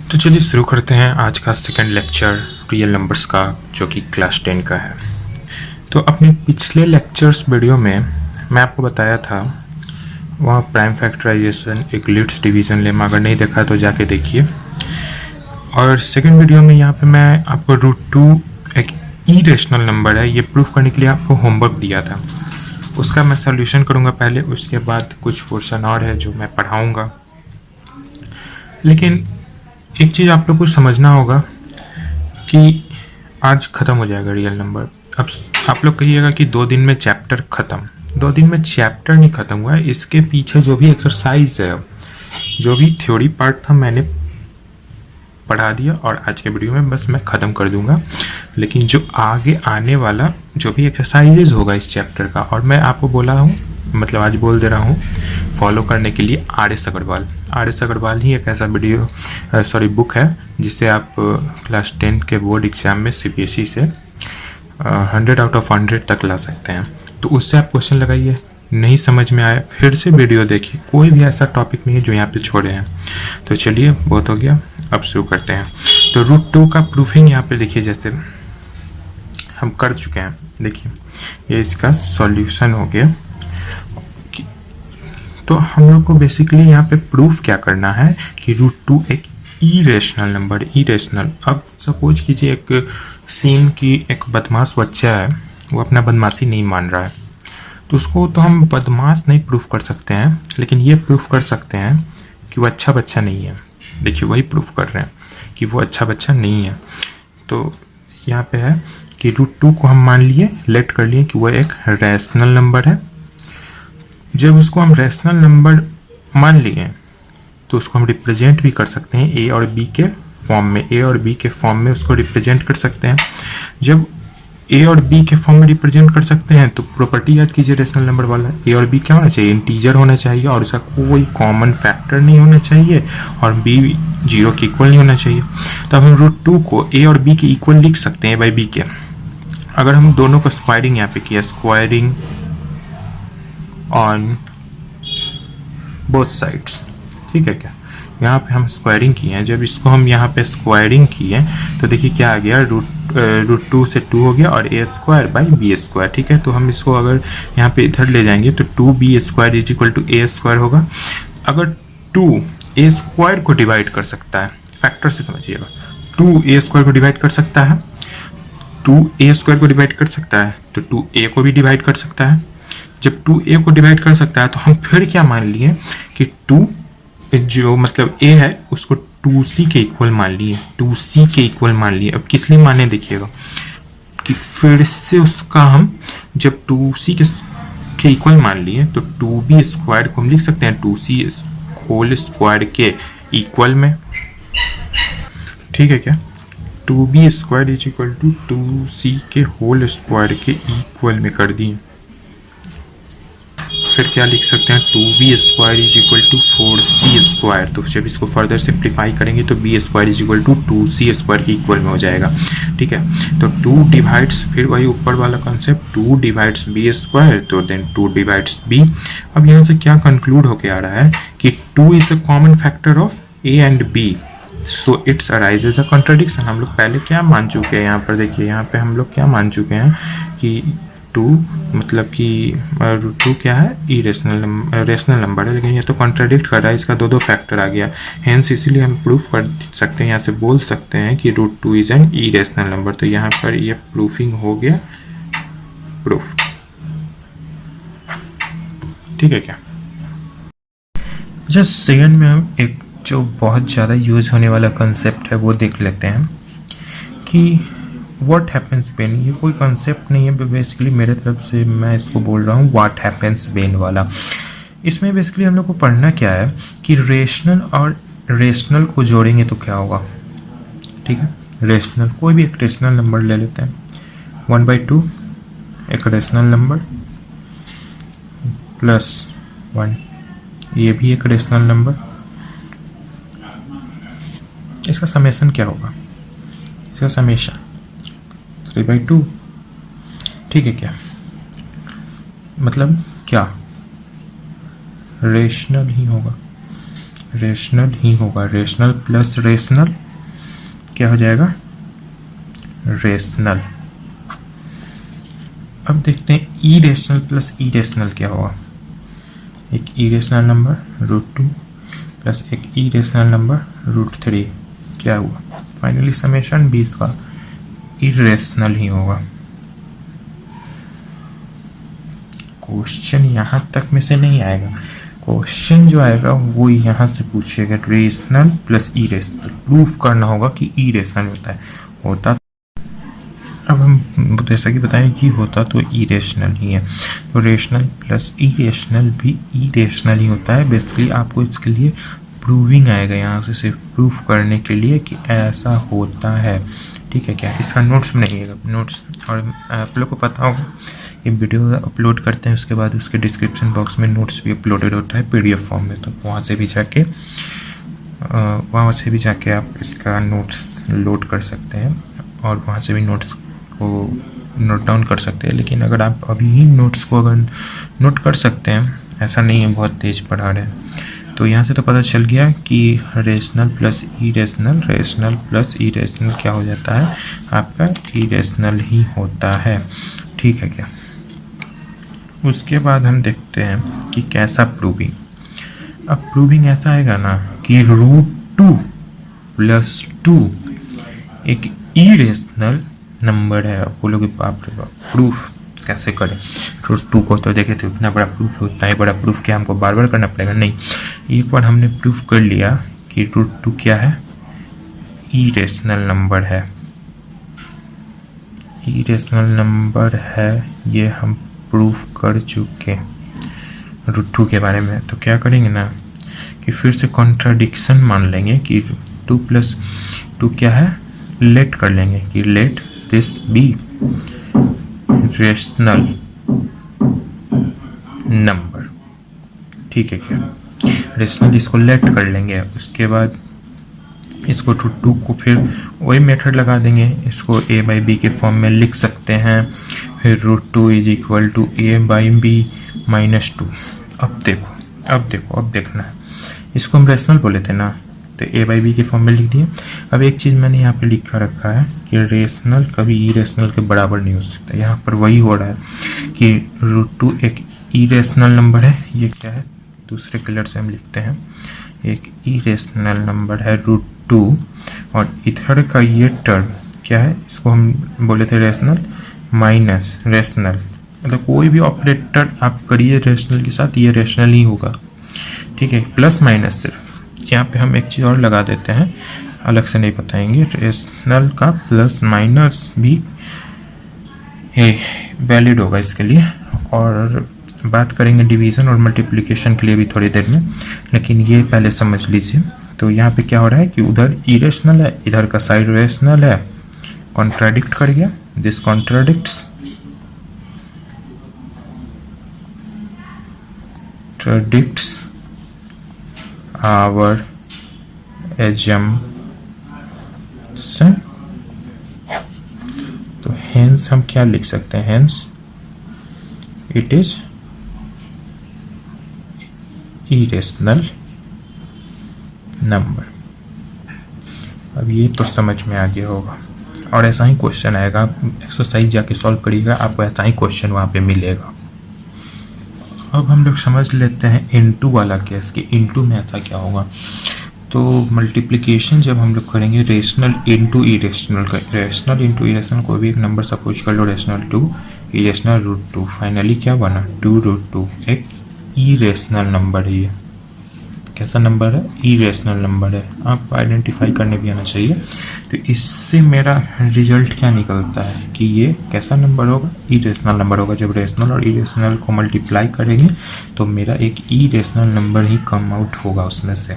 तो चलिए शुरू करते हैं आज का सेकंड लेक्चर रियल नंबर्स का, जो कि क्लास 10 का है। तो अपने पिछले लेक्चर्स वीडियो में मैं आपको बताया था वहाँ prime factorisation, Euclid's division lemma, अगर नहीं देखा तो जाके देखिए। और सेकंड वीडियो में यहाँ पे मैं आपको √2 एक इरेशनल नंबर है, ये प्रूफ करने के लिए आपको होमवर्क दिया था, उसका मैं सॉल्यूशन करूँगा पहले, उसके बाद कुछ पोर्शन और है जो मैं पढ़ाऊँगा। लेकिन एक चीज़ आप लोग को समझना होगा कि आज ख़त्म हो जाएगा रियल नंबर। अब आप लोग कहिएगा कि 2 दिन में चैप्टर ख़त्म। 2 दिन में चैप्टर नहीं ख़त्म हुआ है, इसके पीछे जो भी एक्सरसाइज है, जो भी थ्योरी पार्ट था, मैंने पढ़ा दिया और आज के वीडियो में बस मैं ख़त्म कर दूंगा। लेकिन जो आगे आने वाला जो भी एक्सरसाइजेज होगा इस चैप्टर का, और मैं आपको बोला हूँ, मतलब आज बोल दे रहा हूँ, फॉलो करने के लिए RS अग्रवाल ही एक ऐसा बुक है जिससे आप क्लास 10 के बोर्ड एग्जाम में CBSE से 100 आउट ऑफ 100 तक ला सकते हैं। तो उससे आप क्वेश्चन लगाइए, नहीं समझ में आया फिर से वीडियो देखिए, कोई भी ऐसा टॉपिक नहीं है जो यहाँ पे छोड़े हैं। तो चलिए, बहुत हो गया, अब शुरू करते हैं। तो √2 का प्रूफिंग यहाँ पे देखिए, जैसे हम कर चुके हैं, देखिए ये इसका सॉल्यूशन हो गया। तो हम लोग को बेसिकली यहाँ पे प्रूफ क्या करना है कि √2 एक इरेशनल नंबर, इरेशनल। अब सपोज कीजिए एक सीन की एक बदमाश बच्चा है, वो अपना बदमाशी नहीं मान रहा है, तो उसको तो हम बदमाश नहीं प्रूफ कर सकते हैं, लेकिन ये प्रूफ कर सकते हैं कि वो अच्छा बच्चा नहीं है। देखिए वही प्रूफ कर रहे हैं कि वो अच्छा बच्चा नहीं है। तो यहाँ पे है कि √2 को हम मान लिए, लेट कर लिए कि वो एक रैशनल नंबर है। जब उसको हम रैशनल नंबर मान लिए तो उसको हम रिप्रेजेंट भी कर सकते हैं A और B के फॉर्म में उसको रिप्रेजेंट कर सकते हैं। जब A और B के फॉर्म में रिप्रेजेंट कर सकते हैं तो प्रॉपर्टी याद कीजिए रैशनल नंबर वाला, A और B क्या होना चाहिए, इंटीजर होना चाहिए और उसका कोई कॉमन फैक्टर नहीं होना चाहिए, और B 0 के इक्वल नहीं होना चाहिए। तो अब हम √2 को A और B के इक्वल लिख सकते हैं, A by B के। अगर हम दोनों को स्क्वायरिंग यहाँ पे किया, स्क्वायरिंग ऑन बोथ साइड्स, ठीक है क्या, यहाँ पे हम स्क्वायरिंग किए हैं। जब इसको हम यहाँ पे स्क्वायरिंग किए तो देखिए क्या आ गया, √2 से 2 हो गया और A² / B², ठीक है। तो हम इसको अगर यहाँ पे इधर ले जाएंगे तो 2B² = A² होगा। अगर 2A² को डिवाइड कर सकता है, फैक्टर से समझिएगा, 2A² को डिवाइड कर सकता है, 2A² को डिवाइड कर सकता है तो 2A को भी डिवाइड कर सकता है। जब 2A को डिवाइड कर सकता है तो हम फिर क्या मान लिए कि 2 जो मतलब A है उसको 2C के इक्वल मान लिए, 2C के इक्वल मान लिए। अब किस लिए माने देखिएगा कि फिर से उसका हम जब 2C के इक्वल मान लिए तो 2B² को हम लिख सकते हैं 2C² के इक्वल में, ठीक है क्या। 2B² = 2C के होल स्क्वायर के इक्वल में कर दिए। फिर क्या लिख सकते हैं, 2B² = 4C²। तो जब इसको फर्दर सिंप्लीफाई करेंगे तो B² = 2C² के इक्वल में हो जाएगा, ठीक है। तो 2 डिवाइड्स, फिर वही ऊपर वाला कॉन्सेप्ट, 2 डिवाइड्स B², तो देन 2 डिवाइड्स B। अब यहाँ से क्या कंक्लूड होके आ रहा है कि 2 is a common factor of A and B, so it's arises a contradiction. हम लोग पहले क्या मान चुके हैं, यहाँ पर देखिए, यहाँ पे हम लोग क्या मान चुके हैं कि 2 मतलब कि √2 क्या है, रेशनल नंबर है, लेकिन ये तो कॉन्ट्राडिक्ट कर रहा है, इसका दो फैक्टर आ गया। हेंस इसीलिए हम प्रूफ कर सकते हैं, यहाँ से बोल सकते हैं कि √2 इज एन इरेशनल नंबर। तो यहाँ पर ये प्रूफिंग हो गया, प्रूफ, ठीक है क्या। जस्ट सेकंड में हम एक जो बहुत ज़्यादा यूज होने वाला कंसेप्ट है वो देख लेते हैं कि व्हाट हैपेंस व्हेन। ये कोई कंसेप्ट नहीं है, बेसिकली मेरे तरफ से मैं इसको बोल रहा हूँ व्हाट हैपेंस व्हेन वाला। इसमें बेसिकली हम लोग को पढ़ना क्या है कि रेशनल और रेशनल को जोड़ेंगे तो क्या होगा, ठीक है। रेशनल, कोई भी एक रेशनल नंबर ले लेते हैं, 1/2 एक रेशनल नंबर +1, ये भी एक रेशनल नंबर। इसका समेशन क्या होगा, इसका समेशन 3/2, ठीक है क्या। मतलब क्या, रेशनल ही होगा, रेशनल ही होगा। रेशनल प्लस रेशनल क्या हो जाएगा? रेशनल। अब देखते हैं ई रेशनल प्लस ई रेशनल क्या होगा। एक ई रेशनल नंबर √2 प्लस एक ई रेशनल नंबर √3 क्या हुआ? फाइनली समेशन 20 का इरेशनल ही होगा। क्वेश्चन यहाँ तक में से नहीं आएगा, क्वेश्चन जो आएगा वो यहाँ से पूछेगा रेशनल प्लस इरेशनल। प्रूफ करना होगा कि इरेशनल होता अब हम जैसा कि बताएं कि होता तो इरेशनल ही है, तो रेशनल प्लस इरेशनल भी इरेशनल ही होता है। बेसिकली आपको इसके लिए प्रूविंग आएगा यहाँ से, सिर्फ प्रूफ करने के लिए कि ऐसा होता है। ठीक है क्या? इसका नोट्स बनाइएगा, नोट्स। और आप लोग को पता होगा ये वीडियो अपलोड करते हैं उसके बाद उसके डिस्क्रिप्शन बॉक्स में नोट्स भी अपलोडेड होता है PDF फॉर्म में, तो वहाँ से भी जाके आप इसका नोट्स लोड कर सकते हैं और वहाँ से भी नोट्स को नोट डाउन कर सकते हैं। लेकिन अगर आप अभी ही नोट्स को अगर नोट कर सकते हैं, ऐसा नहीं है बहुत तेज पढ़ा रहे हैं, तो यहाँ से तो पता चल गया कि rational plus irrational, rational plus irrational क्या हो जाता है? आपका इरेशनल ही होता है। ठीक है क्या? उसके बाद हम देखते हैं कि कैसा प्रूविंग। अब प्रूविंग ऐसा आएगा ना कि √2 + 2 एक इरेशनल नंबर है। आप बोलोगे बाप रे बाप, प्रूफ कैसे करें? √2 को तो देखे थे, उतना बड़ा प्रूफ है, उतना ही बड़ा प्रूफ क्या हमको बार बार करना पड़ेगा? नहीं, एक बार हमने प्रूफ कर लिया कि √2 क्या है? इरेशनल नंबर है। इरेशनल नंबर है, ये हम प्रूफ कर चुके √2 के बारे में। तो क्या करेंगे ना कि फिर से कॉन्ट्राडिक्शन मान लेंगे कि 2 + 2 क्या है? लेट कर लेंगे कि let this be rational number. ठीक है क्या? रेशनल इसको लेट कर लेंगे। उसके बाद इसको √2 को फिर वही मेथड लगा देंगे, इसको a/b के फॉर्म में लिख सकते हैं। फिर √2 = a/b - 2। अब देखना है, इसको हम रेशनल बोले थे ना, तो a/b के फॉर्म में लिख दिए। अब एक चीज़ मैंने यहाँ पे लिखा रखा है कि रेशनल कभी इरेशनल के बराबर नहीं हो सकता। यहाँ पर वही हो रहा है कि √2 एक इरेशनल नंबर है। ये क्या है? दूसरे कलर से हम लिखते हैं, एक इरेशनल नंबर है √2, और इधर का ये टर्म क्या है? इसको हम बोले थे रेशनल माइनस रेशनल। मतलब कोई भी ऑपरेटर आप करिए रेशनल के साथ, ये रेशनल ही होगा। ठीक है, प्लस माइनस सिर्फ यहाँ पे हम एक चीज़ और लगा देते हैं, अलग से नहीं बताएंगे। रेशनल का प्लस माइनस भी वैलिड होगा इसके लिए। और बात करेंगे डिवीज़न और मल्टीप्लिकेशन के लिए भी थोड़ी देर में, लेकिन ये पहले समझ लीजिए। तो यहाँ पे क्या हो रहा है कि उधर इरेशनल है, इधर का साइड रेशनल है, कॉन्ट्राडिक्ट कर गया। This contradicts our assumption। तो हेंस हम क्या लिख सकते हैं? Hence it is irrational number. अब ये तो समझ में आ गया होगा, और ऐसा ही क्वेश्चन आएगा। आप एक्सरसाइज जाके सॉल्व करिएगा, आपको ऐसा ही क्वेश्चन वहाँ पे मिलेगा। अब हम लोग समझ लेते हैं इनटू वाला केस कि इनटू में ऐसा क्या होगा। तो मल्टीप्लिकेशन जब हम लोग करेंगे रेशनल इनटू इरेशनल का, रेशनल इनटू इरेशनल, कोई भी एक नंबर सपोज कर लो रेशनल 2 इरेशनल √2, फाइनली क्या बना? 2√2 एक इरेशनल नंबर है। ये कैसा नंबर है? इरेशनल नंबर है। आपको आइडेंटिफाई करने भी आना चाहिए। तो इससे मेरा रिजल्ट क्या निकलता है कि ये कैसा नंबर होगा? इरेशनल नंबर होगा। जब रेशनल और इरेशनल को मल्टीप्लाई करेंगे तो मेरा एक इरेशनल नंबर ही कम आउट होगा उसमें से।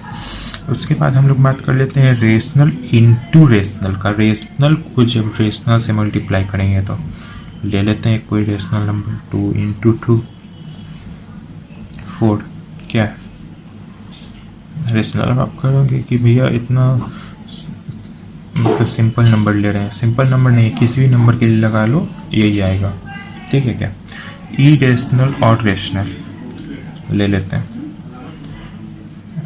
उसके बाद हम लोग बात कर लेते हैं रेशनल इनटू रेशनल का। रेशनल को जब रेशनल से मल्टीप्लाई करेंगे तो ले लेते हैं कोई रेशनल नंबर, 2 × 2 4 क्या है? रेशनल। आप करोगे कि भैया इतना मतलब सिंपल नंबर ले रहे हैं, सिंपल नंबर नहीं, किसी भी नंबर के लिए लगा लो यही आएगा। ठीक है क्या? इरेशनल और रेशनल ले लेते हैं।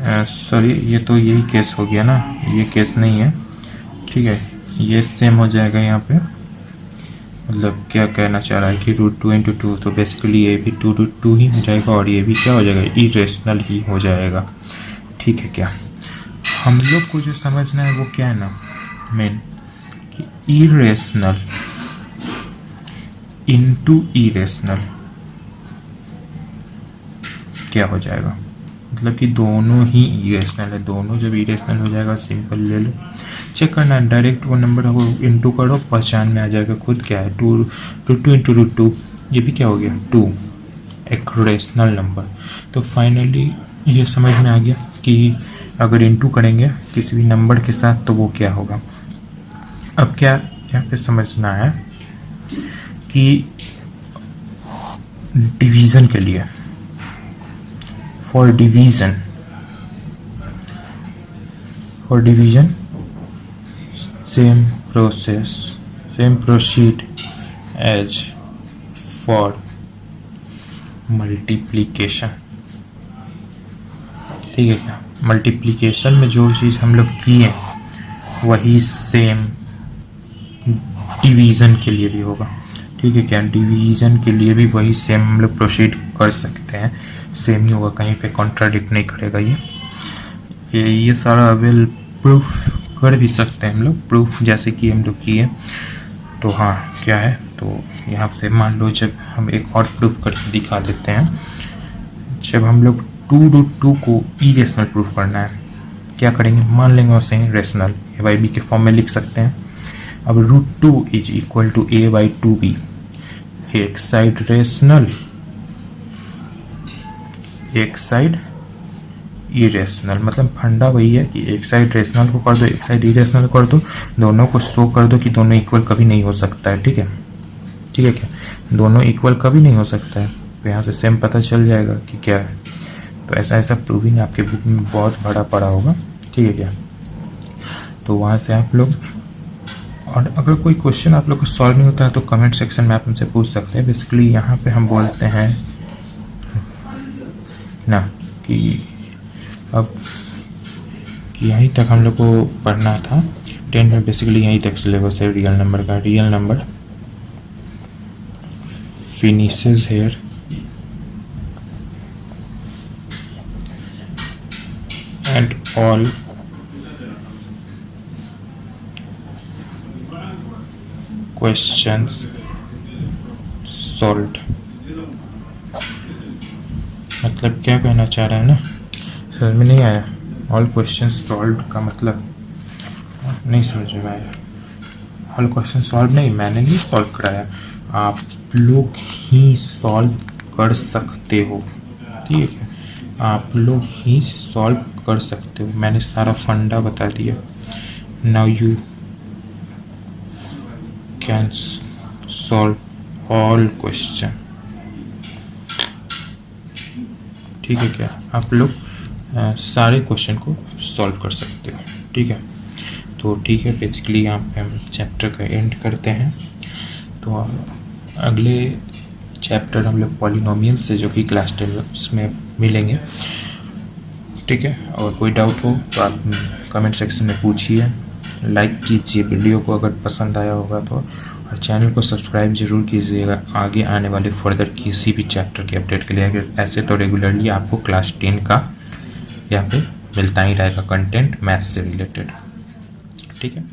सॉरी, ये तो यही केस हो गया ना, ये केस नहीं है, ठीक है। ये सेम हो जाएगा यहाँ पे, मतलब क्या कहना चाह रहा है कि √2 × 2, तो बेसिकली ये भी 2√2 ही हो जाएगा और ये भी क्या हो जाएगा, इरेशनल ही हो जाएगा, ठीक है क्या। हम लोग को जो समझना है वो क्या है ना मेन, कि इरेशनल इनटू इरेशनल क्या हो जाएगा, मतलब कि दोनों ही इरेशनल है। दोनों जब इरेशनल हो जाएगा, सिंपल ले लो, चेक करना है, डायरेक्ट वो नंबर को इंटू करो, पहचान में आ जाएगा खुद क्या है, 2 × √2, ये भी क्या हो गया 2, एक रेशनल नंबर। तो फाइनली ये समझ में आ गया कि अगर इंटू करेंगे किसी भी नंबर के साथ तो वो क्या होगा। अब क्या यहाँ पे समझना है कि डिवीज़न के लिए, for division same proceed as for multiplication, ठीक है क्या। मल्टीप्लिकेशन में जो चीज़ हम लोग किए वही सेम डिवीज़न के लिए भी होगा, ठीक है क्या। डिवीज़न के लिए भी वही सेम हम लोग प्रोसीड कर सकते हैं, सेम ही होगा, कहीं पे कॉन्ट्राडिक्ट नहीं करेगा ये सारा अवेल प्रूफ कर भी सकते हैं हम लोग, प्रूफ जैसे कि हम लोग किए। तो हाँ क्या है, तो यहाँ से मान लो जब हम एक और प्रूफ करके दिखा देते हैं, जब हम लोग 2√2 को इरेशनल प्रूफ करना है, क्या करेंगे, मान लेंगे उसे रेशनल, a/b के फॉर्म में लिख सकते हैं। अब √2 = a/2b, एक साइड रेशनल, एक साइड इरेशनल, मतलब फंडा वही है कि एक साइड रेशनल को कर दो, एक साइड इरेशनल कर दो, दोनों को शो कर दो कि दोनों इक्वल कभी नहीं हो सकता है, ठीक है क्या, दोनों इक्वल कभी नहीं हो सकता है। तो यहाँ से सेम पता चल जाएगा कि क्या है। तो ऐसा प्रूविंग आपके बुक में बहुत बड़ा पड़ा होगा, ठीक है क्या। तो वहाँ से आप लोग, और अगर कोई क्वेश्चन आप लोग को सॉल्व नहीं होता है तो कमेंट सेक्शन में आप हमसे पूछ सकते हैं। बेसिकली यहाँ पे हम बोलते हैं ना कि अब कि यहीं तक हम लोग को पढ़ना था 10 में, बेसिकली यहीं तक सिलेबस है रियल नंबर का। Real number finishes here, and all questions solved. मतलब क्या कहना चाह रहा है ना, समझ में नहीं आया। ऑल क्वेश्चन सॉल्व का मतलब नहीं समझ में आया। ऑल क्वेश्चन सॉल्व नहीं, मैंने नहीं सॉल्व कराया, आप लोग ही सॉल्व कर सकते हो, ठीक है। आप लोग ही सॉल्व कर सकते हो, मैंने सारा फंडा बता दिया। Now you can solve all question, ठीक है क्या। आप लोग सारे क्वेश्चन को सॉल्व कर सकते हो, ठीक है। तो ठीक है, बेसिकली यहाँ पे हम चैप्टर का एंड करते हैं। तो अगले चैप्टर हम लोग पॉलिनोमियल से, जो कि क्लास 10 में मिलेंगे, ठीक है। और कोई डाउट हो तो आप कमेंट सेक्शन में पूछिए, लाइक कीजिए वीडियो को अगर पसंद आया होगा तो, और चैनल को सब्सक्राइब जरूर कीजिएगा आगे आने वाले फर्दर किसी भी चैप्टर के अपडेट के लिए। अगर ऐसे तो रेगुलरली आपको क्लास 10 का यहाँ पे मिलता ही रहेगा कंटेंट मैथ्स से रिलेटेड, ठीक है।